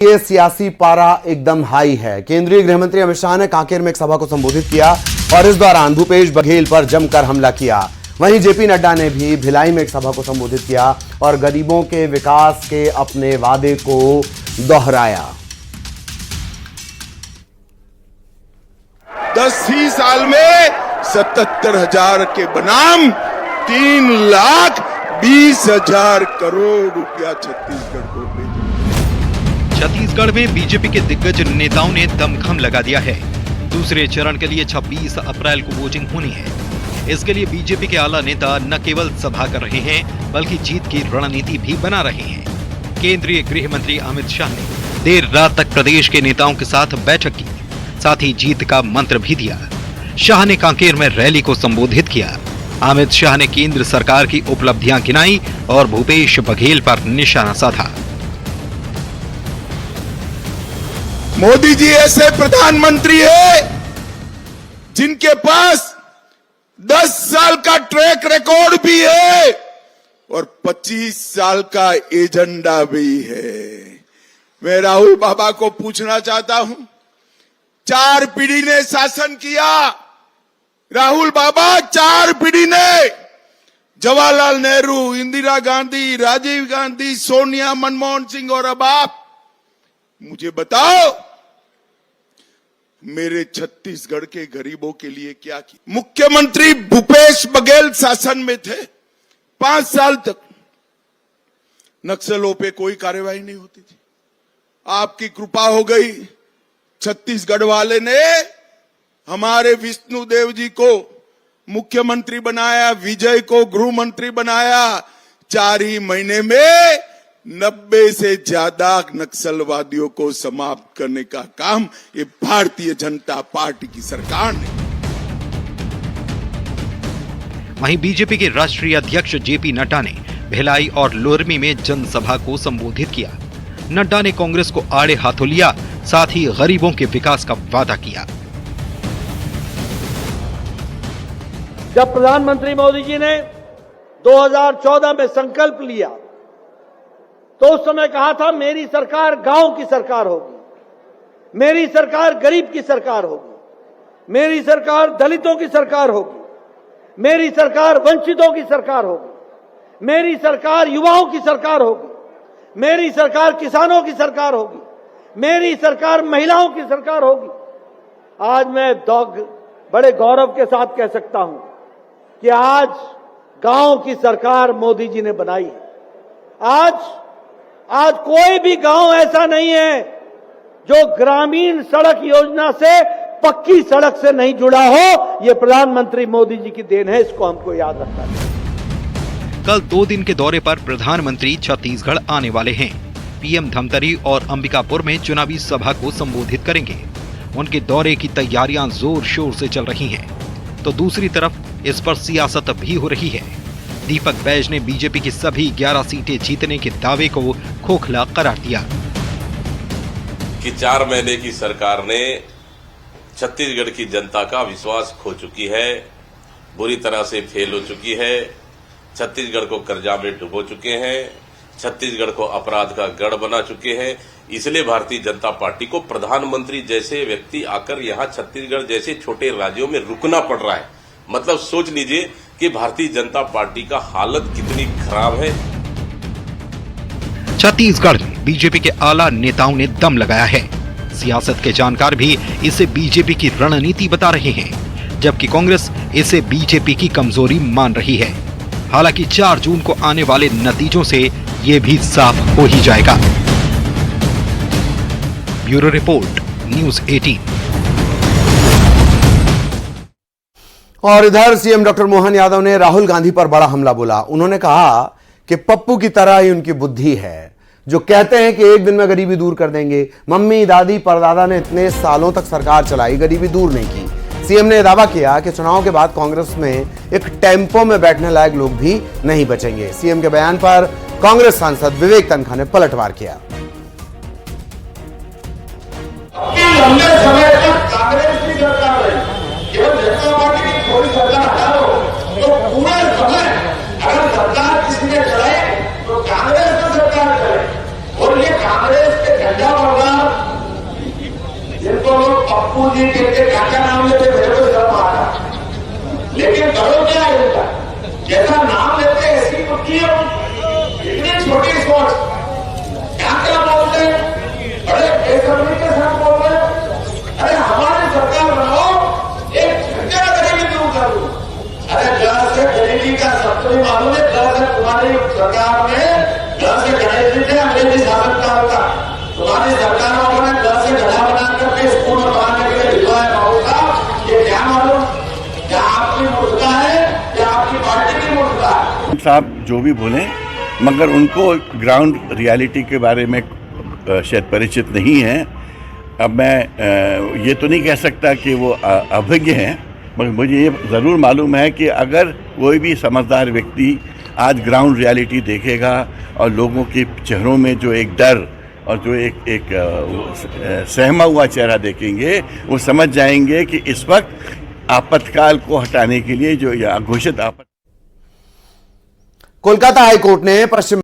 ये सियासी पारा एकदम हाई है। केंद्रीय गृह मंत्री अमित शाह ने कांकेर में एक सभा को संबोधित किया और इस दौरान भूपेश बघेल पर जमकर हमला किया। वहीं जेपी नड्डा ने भी भिलाई में एक सभा को संबोधित किया और गरीबों के विकास के अपने वादे को दोहराया। 10 ही साल में 77,000 के बनाम 3,20,000 करोड़ रुपया छत्तीसगढ़ को भेजा। छत्तीसगढ़ में बीजेपी के दिग्गज नेताओं ने दमखम लगा दिया है। दूसरे चरण के लिए 26 अप्रैल को वोटिंग होनी है। इसके लिए बीजेपी के आला नेता न केवल सभा कर रहे हैं बल्कि जीत की रणनीति भी बना रहे हैं। केंद्रीय गृह मंत्री अमित शाह ने देर रात तक प्रदेश के नेताओं के साथ बैठक की, साथ ही जीत का मंत्र भी दिया। शाह ने कांकेर में रैली को संबोधित किया। अमित शाह ने केंद्र सरकार की उपलब्धियां गिनाई और भूपेश बघेल पर निशाना साधा। मोदी जी ऐसे प्रधानमंत्री है जिनके पास 10 साल का ट्रैक रिकॉर्ड भी है और 25 साल का एजेंडा भी है। मैं राहुल बाबा को पूछना चाहता हूं, 4 पीढ़ी ने शासन किया। राहुल बाबा 4 पीढ़ी ने, जवाहरलाल नेहरू, इंदिरा गांधी, राजीव गांधी, सोनिया, मनमोहन सिंह और अब आप। मुझे बताओ मेरे छत्तीसगढ़ के गरीबों के लिए क्या किया? मुख्यमंत्री भूपेश बघेल शासन में थे 5 साल तक, नक्सलों पे कोई कार्रवाई नहीं होती थी। आपकी कृपा हो गई, छत्तीसगढ़ वाले ने हमारे विष्णुदेव जी को मुख्यमंत्री बनाया, विजय को गृह मंत्री बनाया। 4 ही महीने में 90 से ज्यादा नक्सलवादियों को समाप्त करने का काम ये भारतीय जनता पार्टी की सरकार ने। वहीं बीजेपी के राष्ट्रीय अध्यक्ष जेपी नड्डा ने भिलाई और लोरमी में जनसभा को संबोधित किया। नड्डा ने कांग्रेस को आड़े हाथों लिया, साथ ही गरीबों के विकास का वादा किया। जब प्रधानमंत्री मोदी जी ने 2014 में संकल्प लिया तो उस समय कहा था मेरी सरकार गांव की सरकार होगी, मेरी सरकार गरीब की सरकार होगी, मेरी सरकार दलितों की सरकार होगी, मेरी सरकार वंचितों की सरकार होगी, मेरी सरकार युवाओं की सरकार होगी, मेरी सरकार किसानों की सरकार होगी, मेरी सरकार महिलाओं की सरकार होगी। आज मैं बड़े गौरव के साथ कह सकता हूं कि आज गांव की सरकार मोदी जी ने बनाई है। आज कोई भी गांव ऐसा नहीं है जो ग्रामीण सड़क योजना से, पक्की सड़क से नहीं जुड़ा हो। यह प्रधानमंत्री मोदी जी की देन है, इसको हमको याद रखना है। कल 2 दिन के दौरे पर प्रधानमंत्री छत्तीसगढ़ आने वाले हैं। पीएम धमतरी और अंबिकापुर में चुनावी सभा को संबोधित करेंगे। उनके दौरे की तैयारियां जोर शोर से चल रही हैं, तो दूसरी तरफ इस पर सियासत भी हो रही है। दीपक बैज ने बीजेपी की सभी 11 सीटें जीतने के दावे को खोखला करार दिया कि 4 महीने की सरकार ने छत्तीसगढ़ की जनता का विश्वास खो चुकी है, बुरी तरह से फेल हो चुकी है। छत्तीसगढ़ को कर्जा में डुबो चुके हैं, छत्तीसगढ़ को अपराध का गढ़ बना चुके हैं। इसलिए भारतीय जनता पार्टी को प्रधानमंत्री जैसे व्यक्ति आकर यहां छत्तीसगढ़ जैसे छोटे राज्यों में रुकना पड़ रहा है। मतलब सोच लीजिए कि भारतीय जनता पार्टी का हालत कितनी खराब है। छत्तीसगढ़ में बीजेपी के आला नेताओं ने दम लगाया है। सियासत के जानकार भी इसे बीजेपी की रणनीति बता रहे हैं, जबकि कांग्रेस इसे बीजेपी की कमजोरी मान रही है। हालांकि 4 जून को आने वाले नतीजों से ये भी साफ हो ही जाएगा। Bureau report, news 18। और इधर सीएम डॉक्टर मोहन यादव ने राहुल गांधी पर बड़ा हमला बोला। उन्होंने कहा कि पप्पू की तरह ही उनकी बुद्धि है, जो कहते हैं कि एक दिन में गरीबी दूर कर देंगे। मम्मी, दादी, परदादा ने इतने सालों तक सरकार चलाई, गरीबी दूर नहीं की। सीएम ने दावा किया कि चुनाव के बाद कांग्रेस में एक टेम्पो में बैठने लायक लोग भी नहीं बचेंगे। सीएम के बयान पर कांग्रेस सांसद विवेक तनखा ने पलटवार किया। लंबे समय तक कांग्रेस की सरकार रही, केवल जनता पार्टी की थोड़ी सरकार हटा दो तो पूरे समय अगर सरकार किसी ने चलाए तो कांग्रेस की सरकार चले। और ये कांग्रेस के झंडा पप्पू जी के क्या नाम लेते मेरे को सब आता, लेकिन करो क्या है उनका, जैसा नाम लेते हैं ऐसी बुद्धि है, इतनी छोटी सोच, क्या क्या बोलते हैं, बड़े बेसब्री के साथ बोल रहे हैं। अरे हमारी सरकार बनाओ, एक झंझट गरीबी दूर कर दो। अरे घर से गरीबी का सबसे मालूम है, घर से तुम्हारी सरकार में घर से गणेश जी थे अंग्रेजी शासनकाल का, तुम्हारी सरकारों ने घर से गधा बना करके स्कूल में बनाने के लिए भिजवाया बाबू साहब, ये क्या मालूम, क्या आपकी मूर्खता है या आपकी पार्टी की मूर्खता है। साहब जो भी बोले, मगर उनको ग्राउंड रियलिटी के बारे में शायद परिचित नहीं है। अब मैं ये तो नहीं कह सकता कि वो अभिज्ञ हैं, मगर मुझे ये ज़रूर मालूम है कि अगर कोई भी समझदार व्यक्ति आज ग्राउंड रियलिटी देखेगा और लोगों के चेहरों में जो एक डर और जो एक सहमा हुआ चेहरा देखेंगे, वो समझ जाएंगे कि इस वक्त आपातकाल को हटाने के लिए जो घोषित कोलकाता हाईकोर्ट ने पश्चिम